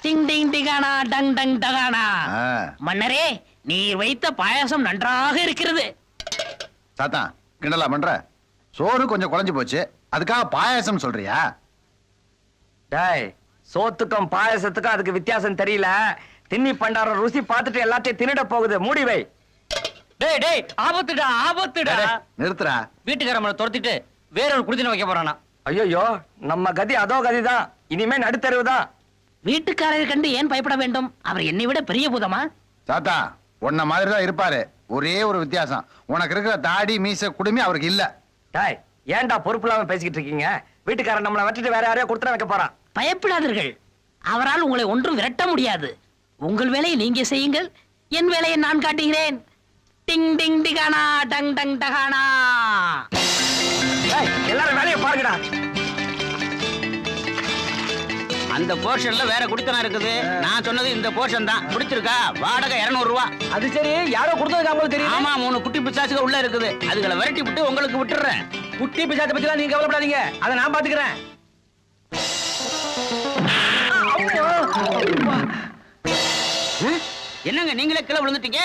டிங் டிங் டிகானா tongue tongue டகானா. மன்னரே, நீர் வைத்த பாயாசம் நன்றாக இருக்கிறது. தாத்தா கிண்டலா பண்ற? சோறு கொஞ்சம் குழஞ்சு போச்சு, அதுக்காக பாயாசம் சொல்றியா? டேய், சோத்துக்கும் பாயாசத்துக்கும் அதுக்கு வித்தியாசம் தெரியல. திண்ணி பண்டாரம் ருசி பார்த்துட்டு எல்லாத்தையும் தின்னுட போகுது. மூடி வை. டேய் டேய், ஆபத்துடா ஆபத்துடா. நிறுத்துறா. வீட்டுக்காரம்மளை துரத்திட்டு வேற ஒரு குடித்தன வைக்க போறானா? ஐயோ, நம்ம கதி அதோ கதிதான். இனிமே நடுத்தருவுதான். வீட்டுக்காரரை கண்டு ஏன் பயப்பட வேண்டும்? அவர் என்னை விட பெரிய பூதமா? தாத்தா உன்ன மாதிரி தான் இருப்பாரு, ஒரே ஒரு வித்தியாசம், உனக்கு இருக்கிற தாடி மீச குடுமி அவருக்கு இல்ல. டேய், ஏன்டா பொறுப்பு இல்லாம பேசிக்கிட்டு இருக்கீங்க? வீட்டுக்காரன் நம்மளை வச்சுட்டு வேற யாரையோ கொடுத்துட வைக்க போறான். பயப்படாதீர்கள், அவரால் உங்களை ஒன்றும் விரட்ட முடியாது. உங்கள் வேலையை நீங்க செய்யுங்கள், என் வேலையை நான் காட்டுகிறேன். டிங் டிங் டிகானா டங் டங் டகானா. எல்லாரும் வேலையை பாருங்கடா. அந்த போர்ஷன்ல வேற குடித்தனம் இருக்குது. நான் சொன்னது இந்த போர்ஷன் தான். பிடிச்சிருக்கா? வாடகை 200 ரூபா. அது சரி, யாரோ கொடுத்ததுக்கு அவங்களுக்கு தெரியும். ஆமா, 3 குட்டி பிசாசுக உள்ள இருக்குது. அதுகளை விரட்டி விட்டு உங்களுக்கு விட்டுறேன். குட்டி பிசாசை பத்திலாம் நீங்க கவலைப்படாதீங்க, அதை நான் பாத்துக்கிறேன். என்னங்க நீங்களே கீழே விழுந்துட்டீங்க?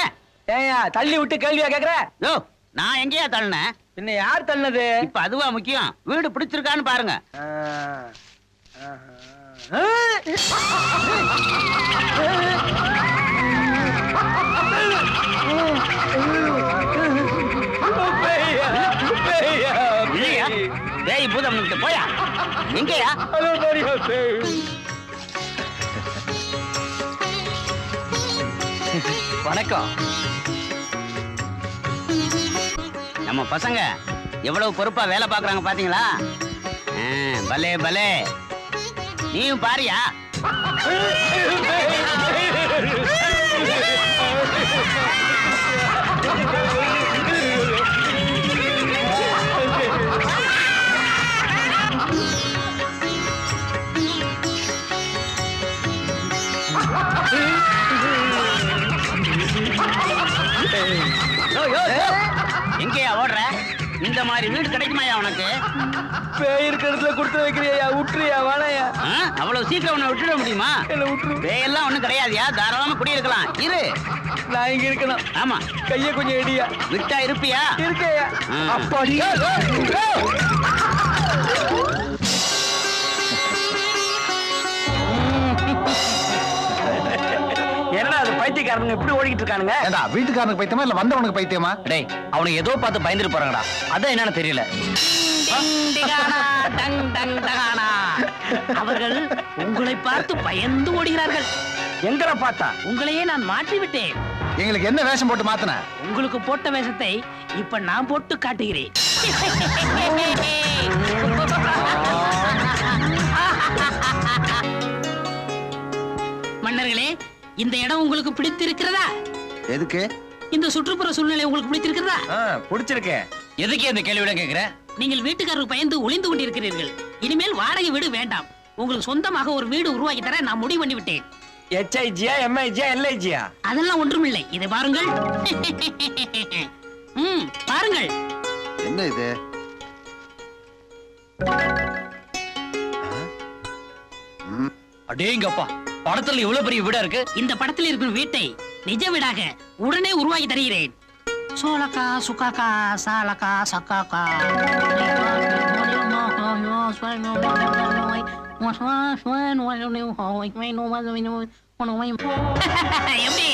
ஏயா தள்ளி விட்டு கேள்வியா கேக்குற? யோ, நான் எங்கேயா தள்ளினேன்? பின்ன யார் தள்ளினது? இப்ப அதுவா முக்கியம். வீடு பிடிச்சிருக்கான்னு பாருங்க. பேய் பூதம் போயா? எங்கயா? வணக்கம். நம்ம பசங்க எவ்வளவு பொறுப்பா வேலை பாக்குறாங்க பாத்தீங்களா? பலே பலே. நீயும் பாரியா? எங்கேயா ஓடுற? இந்த மாதிரி வீடு கிடைக்குமாயா உனக்கு? பேய் இருக்கிறதுல கொடுத்து வைக்கிறியா? விட்டுறியா? வேணாயா? அவ்வளவு சீக்கிரம் உன்னை விட்டுட முடியுமா? பேயெல்லாம் ஒண்ணும் கிடையாதுயா, தாராளமா குடியிருக்கலாம். இரு, நான் இங்க இருக்கணும். ஆமா, கைய கொஞ்சம் எடியா. விட்டா இருப்பியா? இருக்கையா? அப்பாடி. என்னடா அது பைத்தியக்காரனுங்க இப்படி ஓடிக்கிட்டு இருக்கானுங்க? ஏண்டா வீட்டுக்காரனுக்கு பைத்தியமா இல்ல வந்தவனுக்கு பைத்தியமா? டேய், அவனுக்கு ஏதோ பார்த்து பயந்துட்டு போறாங்கடா. அதான் என்னன்னு தெரியல. அவர்கள் உங்களை பார்த்து பயந்து ஓடுகிறார்கள். எங்கட பார்த்தா? உங்களையே நான் மாற்றி விட்டேன். எங்களுக்கு என்ன வேஷம் போட்டு மாத்தின? உங்களுக்கு போட்ட வேஷத்தை இப்ப நான் போட்டு காட்டுகிறேன். மன்னர்களே, இந்த இடம் உங்களுக்கு பிடித்திருக்கிறதா? எதுக்கு? இந்த சுற்றுப்புற சூழ்நிலை உங்களுக்கு பிடித்திருக்கிறதா? பிடிச்சிருக்கு. எதுக்கு இந்த கேள்வியோட கேக்குற? நீங்கள் வீட்டுக்காரருக்கு பயந்து ஒளிந்து கொண்டிருக்கிறீர்கள். இனிமேல் வாடகை வீடு வேண்டாம். உங்களுக்கு சொந்தமாக ஒரு வீடு உருவாக்கி தர நான் முடிவு பண்ணி விட்டேன். HIGயா, MIGயா, LIGயா? அதெல்லாம் ஒன்றுமில்லை. இதை பாருங்கள். பாருங்கள். என்ன இது? அடேங்கப்பா, படத்துல இவ்வளவு பெரிய வீடா இருக்கு. இந்த படத்தில் இருக்கும் வீட்டை நிஜ வீடாக உடனே உருவாக்கி தருகிறேன். சோலக்கா சுக்காக்கா சாலக்கா சக்காக்கா. எப்படி?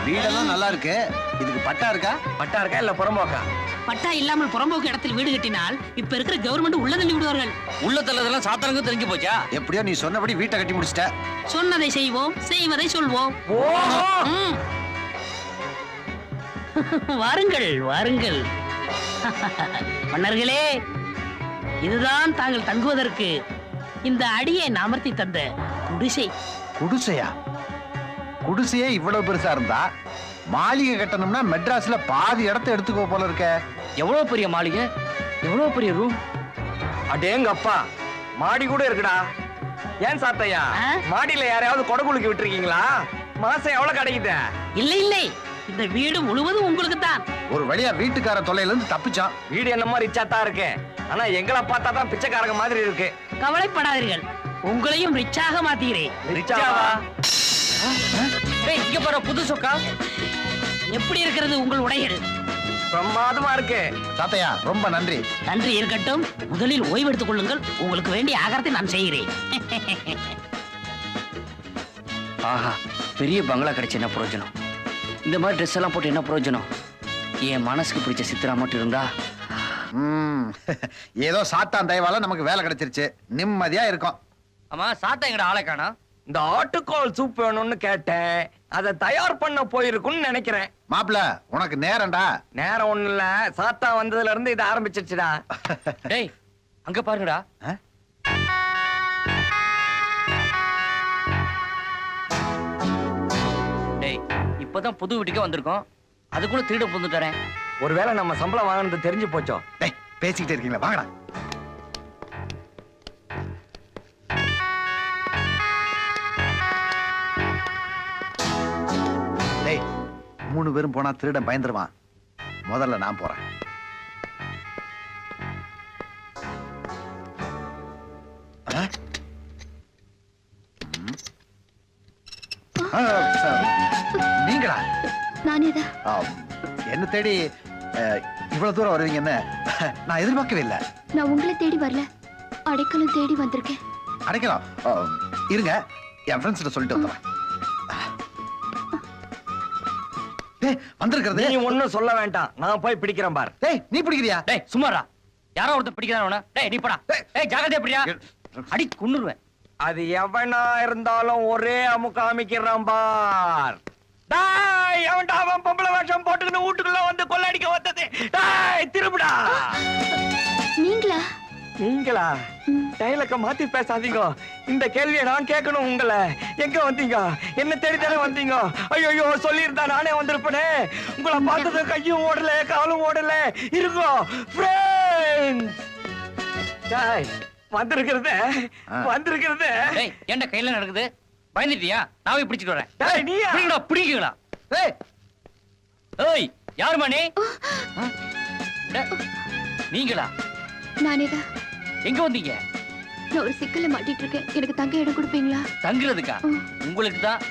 வீடெல்லாம் நல்லா இருக்கு. இதுக்கு பட்டா இருக்கா? பட்டா இருக்கா இல்ல புறம்போக்கா? பட்டா இல்லாமல் புறம்போக்கு இடத்தில் வீடு கட்டினால் இப்ப இருக்கிற கவர்மெண்ட் உள்ள தள்ளி விடுவார்கள். உள்ள தள்ளதெல்லாம் சாத்தானுக்கு தெரிஞ்சு போச்சா? எப்படியோ நீ சொன்னபடி வீட்டை கட்டி முடிச்சிட்ட. சொன்னதை செய்வோம், செய்வதை சொல்வோம். வாருங்கள் வாருங்கள். மன்னர்களே, இதுதான் தாங்கள் தங்குவதற்கு இந்த அடியை அமர்த்தி தந்த குடிசை. குடிசையா? குடிசையே இவ்வளவு பெருசா இருந்தா மாளிகை கட்டணும்னா மெட்ராஸ்ல பாதி இடத்தை எடுத்துக்கோ போல இருக்க. எவ்வளவு பெரிய மாளிகை, எவ்வளவு பெரிய ரூம். அடேங்கப்பா, மாடி கூட இருக்குடா. ஏன் சாத்தையா, மாடியில யாரையாவது கொடை குலுக்கி விட்டுருக்கீங்களா? மாசம் எவ்வளவு கிடைக்குது? இல்லை இல்லை, இந்த வீடு முழுவதும் உங்களுக்கு தான். ஒரு வழியா வீட்டுக்கார தொல்லையில இருந்து தப்பிச்சான். வீடு என்னமோ ரிச்சா தான் இருக்கு. ஆனா எங்களை பார்த்தா தான் பிச்சைக்காரங்க மாதிரி இருக்கு. கவலைப்படாதீர்கள், உங்களையும் ரிச்சாக மாத்தீரேன். ரிச்சாவா? இங்க போற புது சொக்கா எப்படி இருக்கிறது உங்கள் உடைகள்? பிரமாதமா இருக்கு. சாத்தையா ரொம்ப நன்றி. நன்றி இருக்கட்டும், முதலில் ஓய்வெடுத்துக் கொள்ளுங்கள். உங்களுக்கு வேண்டிய ஆகாரத்தை நான் செய்கிறேன். ஆஹா, பெரிய பங்களா கிடைச்ச என்ன பிரயோஜனம்? இந்த மாதிரி ட்ரெஸ் எல்லாம் போட்டு என்ன பிரயோஜனம்? என் மனசுக்கு பிடிச்ச சித்ரா மட்டும் இருந்தா. ஏதோ சாத்தான் தயவால நமக்கு வேலை கிடைச்சிருச்சு, நிம்மதியா இருக்கும். ஆமா, சாத்தா எங்கட ஆளை காணோம். இந்த ஆட்டுக்கால் சூப் வேணும்னு கேட்டேன். அதை தயார் பண்ண போயிருக்குன்னு நினைக்கிறேன். மாப்பிள உனக்கு நேரம்டா. நேரம் ஒண்ணு இல்ல, சாத்தா வந்ததுல இருந்து இது ஆரம்பிச்சிருச்சுடா. டேய், அங்க பாருங்கடா. ஆ? டேய், இப்பதான் புது வீட்டுக்கே வந்திருக்கோம், அதுக்குள்ள திருட புந்துட்டறேன். ஒருவேளை நம்ம சம்பளம் வாங்கினது தெரிஞ்சு போச்சோ? டேய் பேசிக்கிட்டே இருக்கீங்களா, வாங்கடா. டேய் 3 பேரும் போனா திருடன் பயந்துருவான். முதல்ல நான் போறேன். ஆ? நீங்களா? நானேதான். என்ன தேடி இவ்வளவு தூரம் வருவீங்கன்னு நான் எதிர்பார்க்கவே இல்லை. நான் உங்களை தேடி வரல, அடைக்கலம் தேடி வந்திருக்கேன். அடைக்கலாம். இருங்க, என் ஃப்ரெண்ட்ஸ் கிட்ட சொல்லிட்டு வந்துடுறேன். டேய் வந்திருக்கிறது. நீ ஒண்ணும் சொல்ல வேண்டாம், நான் போய் பிடிக்கிறேன் பார். டேய் நீ பிடிக்கிறியா? டேய் சும்மாடா, யாரோ ஒருத்தர் பிடிக்கிறானே. டேய் நீ போடா. டேய் ஜாகிரதையா பிடியா, அடி கொன்னுருவேன். அது எவனா இருந்தாலும் ஒரே அமுக்க அமைக்கிறான் பார். டேய் எவன்டா அவன் பொம்பளை வேஷம் போட்டுக்கிட்டு வீட்டுக்குள்ள வந்து கொள்ளடிக்க வந்தது? டேய் திரும்புடா. நீங்களா? நீங்களா? டைலக்க மாத்தி பேசாதீங்க. இந்த கேள்வியை நான் கேட்கணும் உங்களை. எங்க வந்தீங்க? என்ன தேடி தானே வந்தீங்க? ஐயோ சொல்லியிருந்தா நானே வந்திருப்பேனே. உங்களை பார்த்தது கையும் ஓடல காலும் ஓடல. இருங்கோ ஃப்ரெண்ட்ஸ். டேய் வந்திருக்கிறது வந்திருக்கிறது. டேய் என்ன கையில நடக்குது? பயந்துட்டியா? நான் போய் பிடிச்சிட்டு வரேன். டேய் நீயா? பிடிங்கடா, பிடிங்கடா. டேய் ஏய் யாருமா நீ? நீங்களா? நானேதான். எங்க வந்தீங்க? நான் ஒரு சிக்கல்ல மாட்டிட்டு இருக்கேன், எனக்கு தங்க இடம் கொடுப்பீங்களா? தங்குறதுக்கா? உங்களுக்கு தான்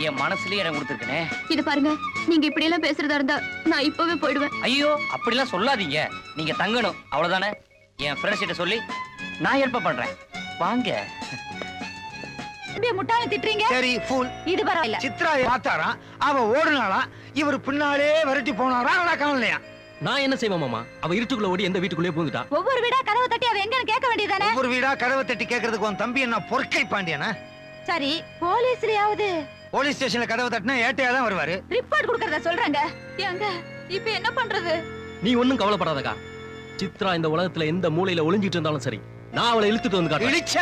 என் மனசுலயே இடம் கொடுத்துருக்கனே. இது பாருங்க, நீங்க இப்படி எல்லாம் பேசுறதா இருந்தா நான் இப்பவே போயிடுவேன். ஐயோ அப்படிலாம் சொல்லாதீங்க, நீங்க தங்கணும் அவ்வளவுதானே. என் ஃப்ரெண்ட்ஸ் கிட்ட சொல்லி நான் ஹெல்ப் பண்றேன், வாங்க. முட்டாள திட்டுறீங்க. சரி ஃபூல். இது பரவாயில்ல. சித்ரா பார்த்தாராம், அவ ஓடுனாளா, இவர் பின்னாலே விரட்டி போனாரா, அவளா காணலையா? நான் என்ன செய்வேன் மாமா? அவ இருட்டுக்குள்ள ஓடி எந்த வீட்டுக்குள்ளே பூந்துட்டா. ஒவ்வொரு வீடா கதவை தட்டி அவ எங்கன்னு கேட்க வேண்டியதானே? ஒவ்வொரு வீடா கதவை தட்டி கேட்கறதுக்கு உன் தம்பி என்ன பொற்கை பாண்டியனா? சரி, போலீஸ்லயாவது போலீஸ் ஸ்டேஷன்ல கதவை தட்டினா ஏட்டையா தான் வருவாரு. ரிப்போர்ட் கொடுக்கறத சொல்றாங்க. ஏங்க இப்ப என்ன பண்றது? நீ ஒண்ணும் கவலைப்படாதக்கா. சித்ரா இந்த உலகத்துல எந்த மூலையில ஒளிஞ்சிட்டு இருந்தாலும் சரி, நான் அவளை இழுத்துட்டு வந்து காட்டுறேன். இழிச்ச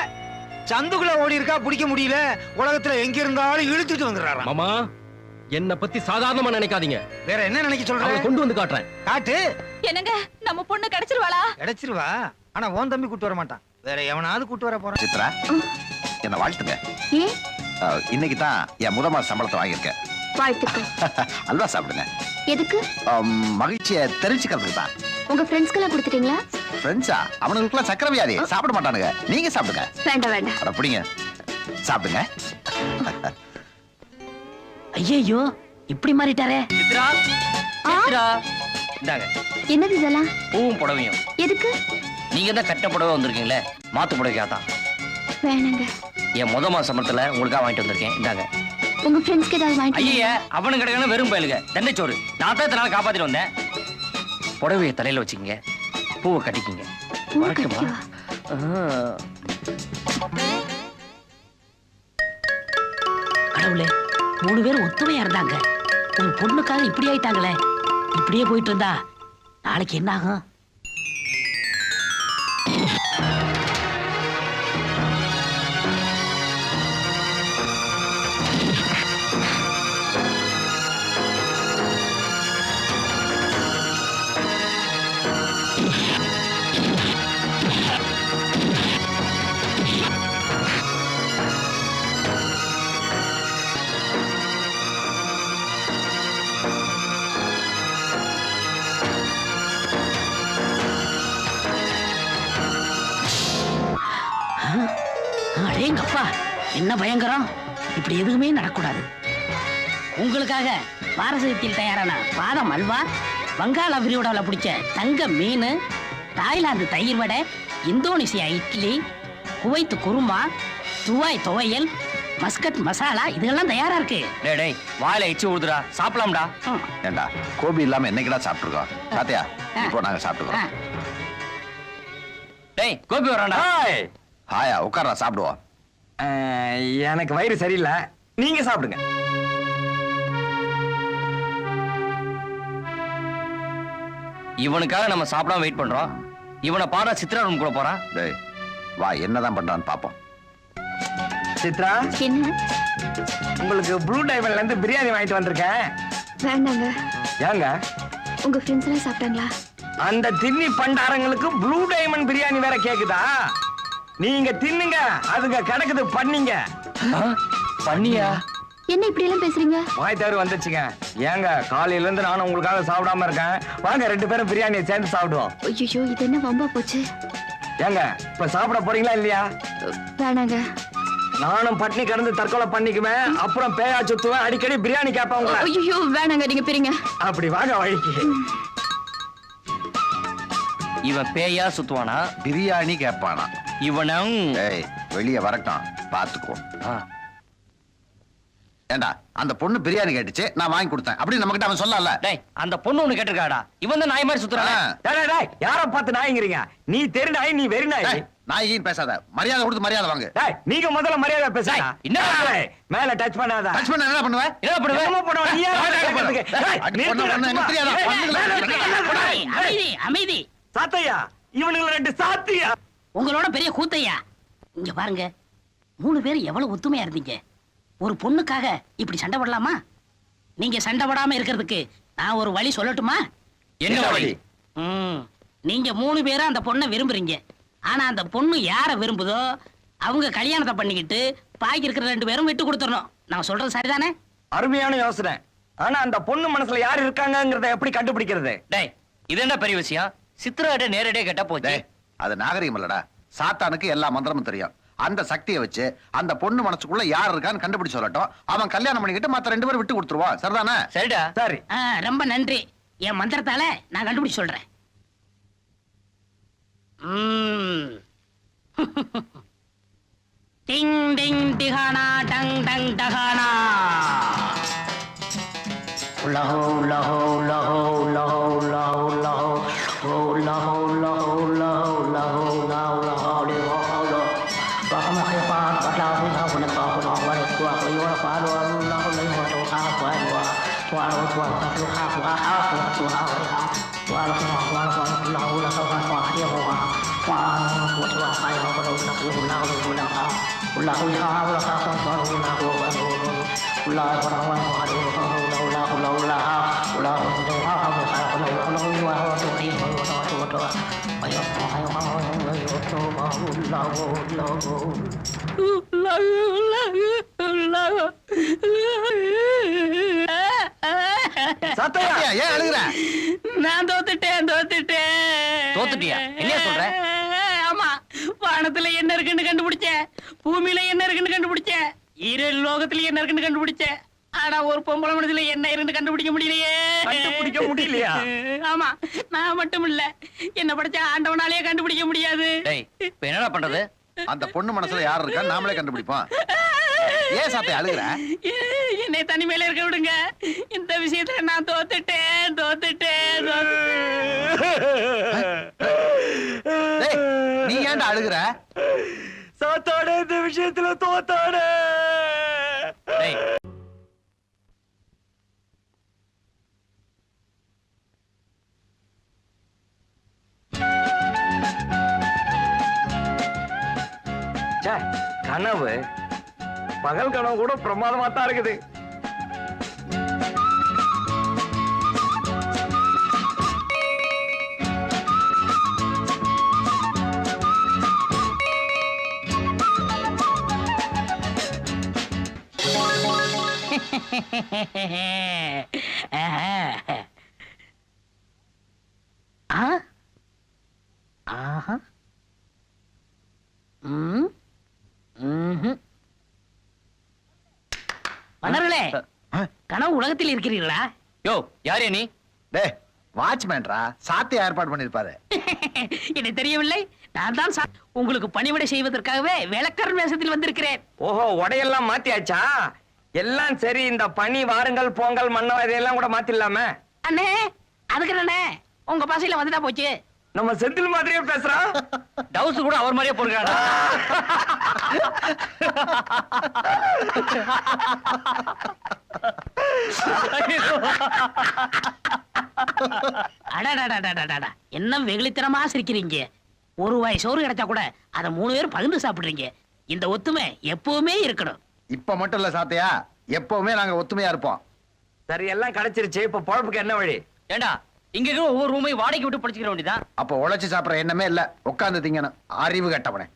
சந்துக்குள்ள ஓடி இருக்கா, பிடிக்க முடியல. உலகத்துல எங்க இருந்தாலும் இழுத்துட்டு வந்துடுறாராம். மாமா என்ன பத்தி சாதாரணமா நினைக்காதீங்க. வேற என்ன நினைக்க அவளை சொல்ற? கொண்டு வந்து காட்டுறேன். காட்டு. என்னங்க நம்ம பொண்ணு கிடைச்சிருவாளா? கிடைச்சிருவா. ஆனா உன் தம்பி கூட்டு வர மாட்டான், வேற எவனாவது கூட்டு வர போறான். சித்ரா என்ன வாழ்த்துங்க. ஏன்? இன்னைக்கு தான் என் முதல் மாச சம்பளத்தை வாங்கியிருக்கேன். வாழ்த்துக்கள். அல்வா சாப்பிடுங்க. எதுக்கு? மகிழ்ச்சியை தெரிஞ்சுக்கிறதுக்கு தான். உங்க ஃப்ரெண்ட்ஸ்க்கெல்லாம் கொடுத்துட்டீங்களா? ஃப்ரெண்ட்ஸா? அவனுங்களுக்குலாம் சக்கரை வியாதி, சாப்பிட மாட்டானுங்க. நீங்க சாப்பிடுங்க. வேண்டாம் வேண்டாம். அட பிடிங்க, சாப்பிடுங்க. ஐயோ இப்படி மாறிட்டாரே. சித்ரா, சித்ரா, இந்தாங்க என்னது இதெல்லாம்? பூவும் புடவையும். எதுக்கு? நீங்க தான் கட்ட புடவை வந்திருக்கீங்களே, மாத்து புடவைக்காதான். வேணாங்க. என் முத மாச சம்பளத்துல உங்களுக்காக வாங்கிட்டு வந்திருக்கேன், இந்தாங்க. உங்க ஃப்ரெண்ட்ஸ்க்கு ஏதாவது வாங்கிட்டு ஐயா அவனு கிடக்கணும் வெறும் பயலுங்க, தண்டைச்சோறு. நான் தான் இத்தனை நாள் காப்பாத்திட்டு வந்தேன். புடவையை தலையில வச்சுக்கங்க, பூவை கட்டிக்கிங்க. பூ வரட்டுமா? கட்டிக்கவா? கடவுளே, 3 பேரும் ஒத்துமையா இருந்தாங்க, ஒரு பொண்ணுக்காக இப்படி ஆயிட்டாங்களே. இப்படியே போயிட்டு இருந்தா நாளைக்கு என்ன ஆகும்? அடேங்கப்பா, என்ன பயங்கரம்! இப்படி எதுவுமே நடக்கூடாது. உங்களுக்காக பாரசீகத்தில் தயாரான பாதம் அல்வா, வங்காள விரிகுடாவில் பிடிச்ச தங்க மீன், தாய்லாந்து தயிர் vada, Indonesia idli, Kuwait kurma, Dubai துவையல், மஸ்கட் மசாலா, இதெல்லாம் தயாரா இருக்கு. டேய் டேய் வாயில எச்சி ஊதுடா, சாப்பிடலாம்டா. ஏண்டா கோபி இல்லாம என்னைக்குடா சாப்பிட்டுருக்கோம்? சாத்தியா இப்போ நாங்க சாப்பிட்டுக்கிறோம். டேய் கோபி வரான்டா. ஹாயா உட்கார்றா, சாப்பிடுவோம். எனக்கு வயிறு சரியில்லை, நீங்க சாப்பிடுங்க. இவனுக்காக நம்ம சாப்பிடாம வெயிட் பண்றோம். இவனை பாரா சித்ரா ரூம் கூட போறான். டேய் வா, என்னதான் பண்றான்னு பாப்போம். சித்ரா, என்ன? உங்களுக்கு ப்ளூ டைமண்ட்ல இருந்து பிரியாணி வாங்கிட்டு வந்திருக்கேன். வேண்டாங்க. ஏங்க? உங்க ஃப்ரெண்ட்ஸ் எல்லாம் சாப்பிட்டாங்களா? அந்த தின்னி பண்டாரங்களுக்கு ப்ளூ டைமண்ட் பிரியாணி வேற கேக்குதா? நீங்க தின்னுங்க, அதுங்க கிடக்குது பண்ணீங்க. பண்ணியா? என்ன இப்படி எல்லாம் பேசுறீங்க? வாய் தேர்வு வந்துச்சுங்க. ஏங்க காலையில இருந்து நானும் உங்களுக்காக சாப்பிடாம இருக்கேன். வாங்க 2 பேரும் பிரியாணியை சேர்ந்து சாப்பிடுவோம். ஐயோ, இது என்ன வம்பா போச்சு? ஏங்க இப்ப சாப்பிட போறீங்களா இல்லையா? வேணாங்க. நானும் பட்னி கிடந்து தற்கொலை பண்ணிக்குவேன், அப்புறம் பேயா சுத்துவேன், அடிக்கடி பிரியாணி கேட்பேன் உங்களை. ஐயோ வேணாங்க, நீங்க பிரிங்க. அப்படி வாங்க வழிக்கு. இவன் பேயா சுத்துவானா? பிரியாணி கேட்பானா? இவனும் ஏய் வெளியே வரட்டும், பாத்துக்கோ. ஏண்டா அந்த பொண்ணு பிரியாணி கேட்டுச்சு, நான் வாங்கி கொடுத்தேன் அப்படி நம்ம கிட்ட அவன் சொல்லல. டேய் அந்த பொண்ணு ஒண்ணு கேட்டிருக்காடா, இவன் தான் நாய் மாதிரி சுத்துறானே. டேய், டேய், யார பார்த்து நாய்ங்கிறீங்க? நீ தெரு நாய், நீ வெறி நாய். நாயின் பேசாத, மரியாதை கொடுத்து மரியாதை வாங்கு. டேய், நீங்க முதல்ல மரியாதை பேசுங்க. என்ன மேல டச் பண்ணாத. டச் பண்ண என்ன பண்ணுவேன்? என்ன பண்ணுவேன்? என்னமோ பண்ணுவ, நீ ஏன் மேல கேக்குறதுக்கு? டேய், அடி பொண்ணு ஒண்ணு எனக்கு தெரியாதா? அமைதி, அமைதி, அமைதி. சாத்தையா, இவனுங்க 2 சாத்தியா. உங்களோட பெரிய கூத்தையா. இங்க பாருங்க, 3 பேர் எவ்வளவு ஒத்துமையா இருந்தீங்க. ஒரு பொண்ணுக்காக இப்படி சண்டை போடலாமா? நீங்க சண்டை போடாம இருக்கிறதுக்கு நான் ஒரு வழி சொல்லட்டுமா? என்ன வழி? நீங்க 3 பேரும் அந்த பொண்ணை விரும்புறீங்க. ஆனா அந்த பொண்ணு யார விரும்புதோ அவங்க கல்யாணத்தை பண்ணிக்கிட்டு பாக்கி இருக்கிற 2 பேரும் விட்டு கொடுத்துடணும். நான் சொல்றது சரிதானே? அருமையான யோசனை. ஆனா அந்த பொண்ணு மனசுல யார் இருக்காங்கங்கறத எப்படி கண்டுபிடிக்கிறது? டேய் இது என்ன பெரிய விஷயம்? சித்ராட்ட நேரடியா கேட்டா போச்சு. டேய் அது நாகரிகம் இல்லடா. சாத்தானுக்கு எல்லா மந்திரமும் தெரியும். அந்த சக்தியை வச்சு அந்த பொண்ணு மனசுக்குள்ள யார் இருக்கான்னு கண்டுபிடிச்சு சொல்லட்டும். அவன் கல்யாணம் பண்ணிக்கிட்டு மத்த 2 பேரும் விட்டு கொடுத்துருவான். சரிதானே? சரிடா. சரி. ரொம்ப நன்றி. என் மந்திரத்தால நான் கண்டுபிடிச்சு சொல்றேன். டிங் டிங் டிகானா டங் டங் டகானா. லஹோ லஹோ லஹோ லஹோ லஹோ லஹோ லஹோ லஹோ லஹோ லஹோ லஹோ லஹோ லஹோ. சாத்தையா, ஏன் அழுகுற? நான் தோத்துட்டேன். தோத்துட்டியா? என்னையா சொல்ற? ஆமா, வானத்துல என்ன இருக்குன்னு கண்டுபிடிச்சேன், பூமியில என்ன இருக்குன்னு கண்டுபிடிச்சேன், ஈரல் லோகத்துல என்ன இருக்குன்னு கண்டுபிடிச்சேன். ஆனா ஒரு பொம்பளை மனசுல என்ன இருந்து கண்டுபிடிக்க முடியலையே. கண்டுபிடிக்க முடியலையா? ஆமா, நான் மட்டும் இல்ல, என்ன படிச்ச ஆண்டவனாலே கண்டுபிடிக்க முடியாது. டேய் இப்ப என்னடா பண்றது? அந்த பொண்ணு மனசுல யார் இருக்கான்னு நாமளே கண்டுபிடிப்போம். ஏன் சாத்தை அழுகுற? என்னை தனிமையில இருக்க விடுங்க. இந்த விஷயத்துல நான் தோத்துட்டேன். டேய், நீ ஏன்டா அழுகுற? சாத்தோட இந்த விஷயத்துல தோத்தாட. டேய் கனவு பகல் கனவு கூட பிரமாதமா தான் இருக்குது. ஆஹா. ம். ம்ஹும். உலகத்தில் இருக்கிறீர்களா? யோ யாரே நீ? டே வாட்ச்மேன்ரா, சாத்தியா ஏற்பாடு பண்ணிருப்பாரு. எனக்கு தெரியவில்லை. நான் தான் உங்களுக்கு பணிவிடை செய்வதற்காகவே வேலைக்காரன் வேஷத்தில் வந்திருக்கிறேன். ஓஹோ, உடையெல்லாம் மாத்தியாச்சா? எல்லாம் சரி, இந்த பனி வாருங்கள் பொங்கல் மன்னவ இதையெல்லாம் கூட மாத்திடலாமே. அண்ணே, அதுக்கு என்னண்ணே, உங்க பாசையில வந்துட்டா போச்சு. நம்ம செந்தில் மாதிரியே பேசுறான். டவுஸ் கூட அவர் மாதிரியே போடுறாடா. அடடடடடடடா, என்ன வெகுளித்தனமா சிரிக்கிறீங்க. ஒரு வாய் சோறு கிடைச்சா கூட அதை 3 பேர் பகிர்ந்து சாப்பிடுறீங்க. இந்த ஒத்துமை எப்பவுமே இருக்கணும். இப்ப மட்டும் இல்ல சாத்தையா, எப்பவுமே நாங்க ஒத்துமையா இருப்போம். சரி, எல்லாம் கிடைச்சிருச்சு. இப்ப பொழப்புக்கு என்ன வழி? ஏண்டா இங்க இருக்கிற ஒவ்வொரு ரூமையும் வாடகைக்கு விட்டு படிச்சுக்கிற வேண்டியதான். அப்ப உழைச்சு சாப்பிடுற எண்ணமே இல்ல, உட்கார்ந்து திங்கணும். அறிவு கட்டவனே.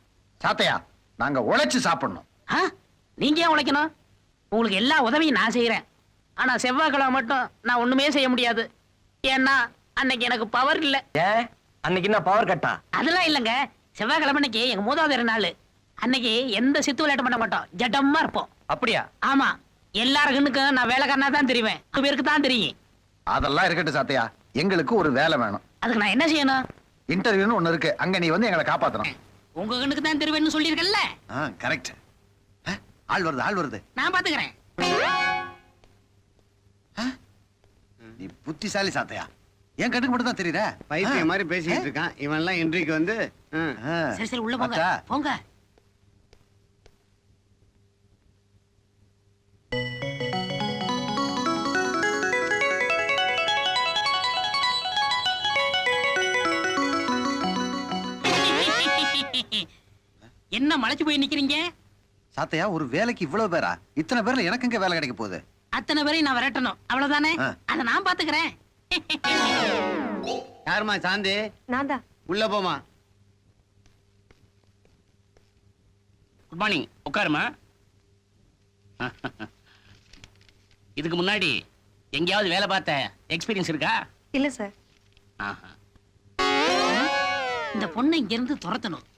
சாத்தையா, நாங்க உழைச்சு சாப்பிடணும். ஆ? நீங்க ஏன் உழைக்கணும்? உங்களுக்கு எல்லா உதவியும் நான் செய்யறேன். ஆனா செவ்வாய்க்கிழமை மட்டும் நான் ஒண்ணுமே செய்ய முடியாது. ஏன்னா அன்னைக்கு எனக்கு பவர் இல்ல. ஏன் அன்னைக்கு என்ன பவர் கட்டா? அதெல்லாம் இல்லங்க. செவ்வாய்க்கிழமை அன்னைக்கு எங்க மூதாதையர் நாள். அன்னைக்கு எந்த சித்து விளையாட்டு பண்ண மாட்டோம், ஜடமா இருப்போம். அப்படியா? ஆமா, எல்லாருக்கும் நான் வேலைக்காரனா தான் தெரிவேன். 2 பேருக்கு தான் தெரியும். அதெல்லாம் இருக்கட்டும் சாத்தையா, எங்களுக்கு ஒரு வேலை வேணும். அதுக்கு நான் என்ன செய்யணும்? இன்டர்வியூன்னு ஒண்ணு இருக்கு, அங்க நீ வந்து எங்களை காப்பாத்தணும். உங்க கண்ணுக்கு தான் தெரிவேன்னு சொல்லியிருக்கல. கரெக்ட். ஆள் வருது, ஆள் வருது. நான் பாத்துக்கிறேன். நீ புத்திசாலி சாத்தையா, என் கண்ணுக்கு மட்டும் தான் தெரியுற. பைத்தியம் மாதிரி பேசிட்டு இருக்கான் இவன் எல்லாம். இன்றைக்கு வந்து சரி சரி, உள்ள போங்க அக்கா. போங்க. என்ன மலைச்சு போய் நிக்கிறீங்க? சாத்தையா, ஒரு வேலைக்கு இவ்வளவு பேரா? இத்தனை பேர்ல எனக்கு எங்க வேலை கிடைக்க போகுது? அத்தனை பேரையும் நான் விரட்டணும், அவ்வளவுதானே? ஆ. அதை நான் பாத்துக்கிறேன். யாருமா சாந்தி? நான் தான். உள்ள போமா. Good morning. உட்காருமா. இதுக்கு முன்னாடி எங்கேயாவது வேலை பார்த்த எக்ஸ்பீரியன்ஸ் இருக்கா? இல்ல சார். ஆஹா. இந்த பொண்ணை இங்க இருந்து துரத்தணும்.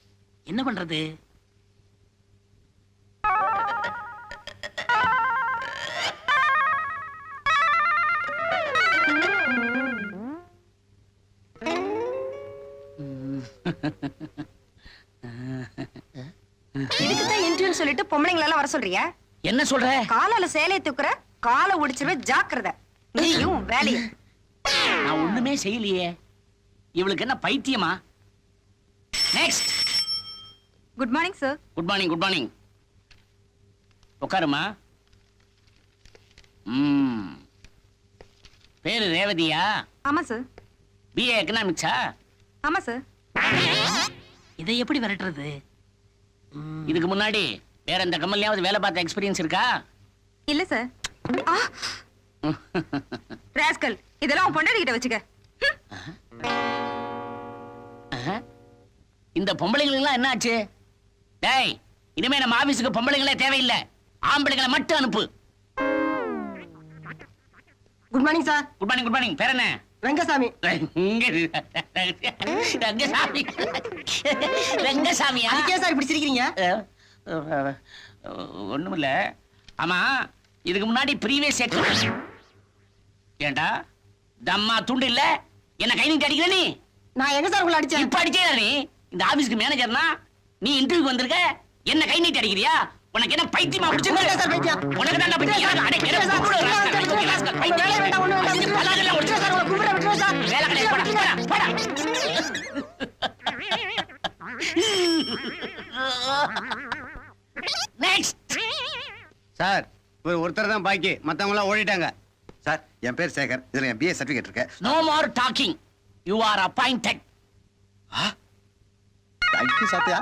என்ன பண்றது? இதுக்குதான் இன்டர்வியூ சொல்லிட்டு பொம்பளைங்களை எல்லாம் வர சொல்றியா? என்ன சொல்ற? காலால சேலையை தூக்குற, காலை ஒடிச்சிருவ, ஜாக்கிரதை. நீயும் வேலையும். நான் ஒண்ணுமே செய்யலையே. இவளுக்கு என்ன பைத்தியமா? Next. Good morning sir. Good morning. Good morning. உட்காருமா. பேரு ரேவதியா? ஆமா சார். பிஏ எக்கனாமிக்ஸா? ஆமா சார். இதை எப்படி விரட்டுறது? இதுக்கு முன்னாடி வேற எந்த கம்பெனியாவது வேலை பார்த்த எக்ஸ்பீரியன்ஸ் இருக்கா? இல்ல சார். ராஸ்கல், இதெல்லாம் உன் பொண்டாட்டி கிட்ட வச்சுக்க. இந்த பொம்பளைங்களுக்குலாம் என்ன ஆச்சு? டேய், இனிமே நம்ம ஆபீஸுக்கு பொம்பளைங்களே தேவையில்லை, ஆம்பளைங்களை மட்டும் அனுப்பு. Good morning sir. Good morning. Good morning. பேர் என்ன? ரங்கசாமி. ரங்கசாமி. ரங்கசாமியா? அதுக்கே சார் இப்படி சிரிக்கிறீங்க? ஒண்ணுமில்ல. ஆமா, இதுக்கு முன்னாடி ப்ரீவியஸ் ஏண்டா தம்மா துண்டு இல்ல, என்ன கை நீட்டி அடிக்கிற நீ? நான் எங்க சார் உங்களை அடிச்சேன்? இப்ப அடிச்சே நீ இந்த ஆபீஸ்க்கு மேனேஜர்னா, நீ இன்டர்வியூக்கு வந்திருக்க, என்ன கை நீட்டி அடிக்கிறியா? உனக்கு என்ன பைத்தியமா பிடிச்சிருக்கு? சார் பைத்தியம். உனக்கு தான் பைத்தியம். அட, என்ன கூப்பிடு, ராஸ்கல், பைத்தியம். வேலை வேண்டாம், ஒண்ணும் வேண்டாம். பல்லாக்கெல்லாம் ஒடிச்சு சார், உங்களை கூப்பிட விட்டுருவேன் சார். வேலை கிடையாது. போடா, போடா, போடா. நெக்ஸ்ட். சார், இவர் ஒருத்தர் தான் பாக்கி, மத்தவங்க எல்லாம் ஓடிட்டாங்க. சார், என் பேர் சேகர், இதுல என் பிஏ சர்டிபிகேட் இருக்கு. No more talking. You are appointed. Thank you Sathiya,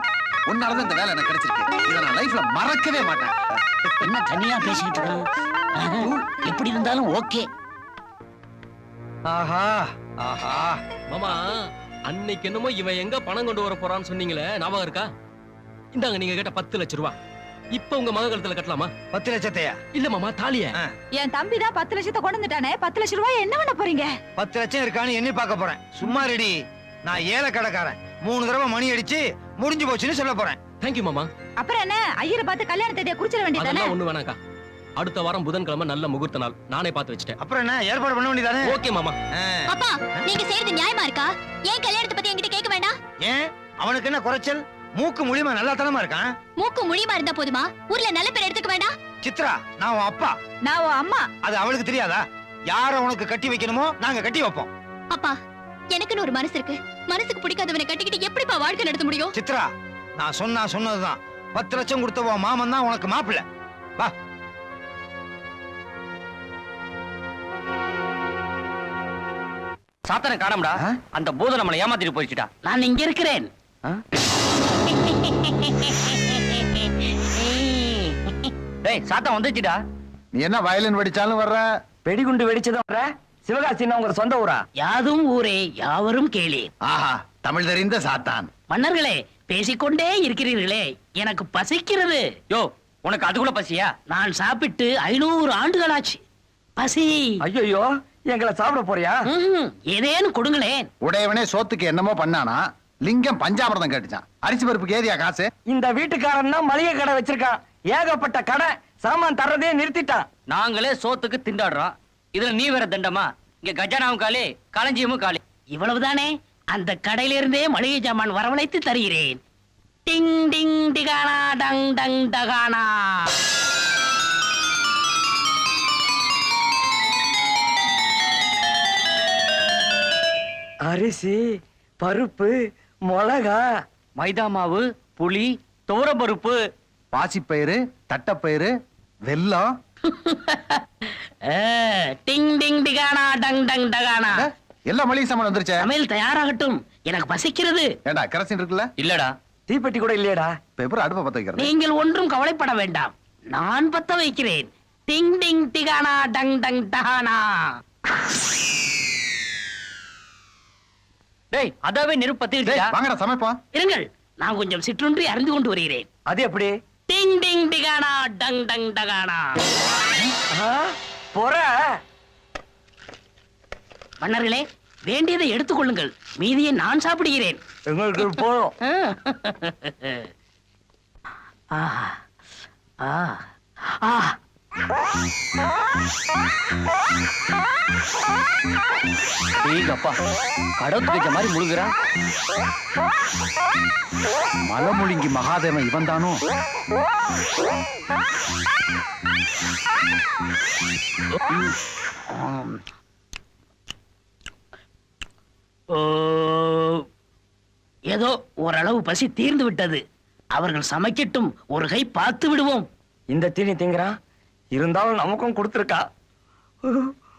உன்னாலதான் இந்த வேலை எனக்கு கிடைச்சிருக்கு. இதை நான் லைஃப்ல மறக்கவே மாட்டேன். என்ன தனியா பேசிக்கிட்டு இருக்க? எப்படி இருந்தாலும் ஓகே. ஆஹா ஆஹா. மாமா, அன்னைக்கு என்னமோ இவன் எங்க பணம் கொண்டு வர போறான்னு சொன்னீங்களே, ஞாபகம் இருக்கா? இந்தாங்க நீங்க கேட்ட 10 லட்சம் ரூபாய். இப்ப உங்க மக கழுத்துல கட்டலாமா? 10 லட்சத்தையா? இல்ல மாமா, தாலிய. என் தம்பி தான் 10 லட்சத்தை கொண்டு வந்துட்டானே. 10 லட்சம் ரூபாய் என்ன பண்ண போறீங்க? 10 லட்சம் இருக்கான்னு எண்ணி பார்க்க போறேன். சும்மா ரெடி. நான் ஏழை கடைக்காரன். 3 தடவை மணி அடிச்சு முடிஞ்சு போச்சுன்னு சொல்ல போறேன். தேங்க்யூ மாமா. அப்புறம் என்ன, ஐயரை பார்த்து கல்யாண தேதியை குறிச்சிட வேண்டியதானே? அதெல்லாம் ஒண்ணு வேணாக்கா. அடுத்த வாரம் புதன்கிழமை நல்ல முகூர்த்த நாள் நானே பார்த்து வச்சுட்டேன். அப்புறம் என்ன ஏற்பாடு பண்ண வேண்டியதானே? ஓகே மாமா. அப்பா நீங்க செய்யறது நியாயமா இருக்கா? ஏன் கல்யாணத்தை பத்தி என்கிட்ட கேட்க வேண்டாம்? ஏன் அவனுக்கு என்ன குறைச்சல்? மூக்கு முழிமா நல்லா தனமா இருக்கான். மூக்கு முழியமா இருந்தா போதுமா? ஊர்ல நல்ல பேர் எடுத்துக்க வேண்டாம்? சித்ரா, நான் உன் அப்பா. நான் உன் அம்மா. அது அவளுக்கு தெரியாதா? யார உனக்கு கட்டி வைக்கணுமோ நாங்க கட்டி வைப்போம். அப்பா எனக்குன்னு ஒரு மனசு இருக்கு. மனசுக்கு பிடிக்காதவனை கட்டிக்கிட்டு எப்படிப்பா வாழ்க்கை நடத்த முடியும்? சித்ரா, நான் சொன்னதுதான். 10 லட்சம் கொடுத்த உன் மாமன் தான் உனக்கு மாப்பிள்ளை. வா. சாத்தான காணம்டா. அந்த பூதம் நம்மளை ஏமாத்திட்டு போயிடுச்சுடா. நான் இங்க இருக்கிறேன். டேய் சாத்தான் வந்துச்சுடா. நீ என்ன வயலின் வெடிச்சாலும் வர்ற? வெடிகுண்டு வெடிச்சதும் வர சிவகாசின்னா உங்க சொந்த ஊரா? யாதும் ஊரே யாவரும் கேளீர். ஆஹா, தமிழ் தெரிந்த சாத்தான். மன்னர்களே, பேசிக்கொண்டே இருக்கிறீர்களே, எனக்கு பசிக்கிறது. யோ, உனக்கு அதுக்குள்ள பசியா? நான் சாப்பிட்டு 500 ஆண்டுகளாச்சு. பசி. ஐயோ, எங்களை சாப்பிட போறியா? ஏதேனும் கொடுங்களேன். உடையவனே சோத்துக்கு என்னமோ பண்ணானா, லிங்கம் பஞ்சாமிர்தம் கேட்டுச்சான். அரிசி பருப்புக்கு ஏதியா காசு? இந்த வீட்டுக்காரன் தான் மளிகை கடை வச்சிருக்கான். ஏகப்பட்ட கடை, சாமான் தர்றதே நிறுத்திட்டான். நாங்களே சோத்துக்கு திண்டாடுறோம். இதுல நீ வேற தண்டமா? இங்க கஜானாவும் காலி, களஞ்சியமும் காலி. இவ்வளவுதானே? அந்த கடையிலிருந்தே மளிகை சாமான் வரவழைத்து தருகிறேன். டிங் டிங் டிகானா டங் டங் டகானா. அரிசி, பருப்பு, மிளகா, மைதா மாவு, புளி, துவரப்பருப்பு, பாசிப்பயிறு, தட்டப்பயிறு, வெல்லம். டிங் டிங் டிகானா டங் டங் டகானா. எல்லா மளிகை சாமான் வந்துருச்சே. சமையல் தயாராகட்டும், எனக்கு பசிக்கிறது. ஏண்டா கரசின் இருக்குல்ல? இல்லடா. தீப்பெட்டி கூட இல்லையடா. பேப்பர் அடுப்ப பத்த வைக்கிறது. நீங்கள் ஒன்றும் கவலைப்பட வேண்டாம், நான் பத்த வைக்கிறேன். டிங் டிங் டிகானா டங் டங் டகானா. டேய் அதாவே நெருப்பத்திருச்சா? வாங்கடா சமைப்போம். இருங்கள், நான் கொஞ்சம் சிற்றுண்டி அறிந்து கொண்டு வருகிறேன். அது எப்படி? டிங் டிங் டிகானா டங் டங் டகானா. போற மன்னர்களே, வேண்டியதை எடுத்துக்கொள்ளுங்கள், மீதியை நான் சாப்பிடுகிறேன். எங்களுக்கு போதும். ஆஹா. ஆ. ஆ. அப்பா கடவுள் கஜ மாதிரி முழுங்குறான். மலமுழுங்கி மகாதேவன் இவன் தானோ? ஏதோ ஓரளவு பசி தீர்ந்து விட்டது. அவர்கள் சமைக்கட்டும், ஒரு கை பார்த்து விடுவோம். இந்த தீனி திங்கிறான், இருந்தாலும் நமக்கும் கொடுத்துருக்கா.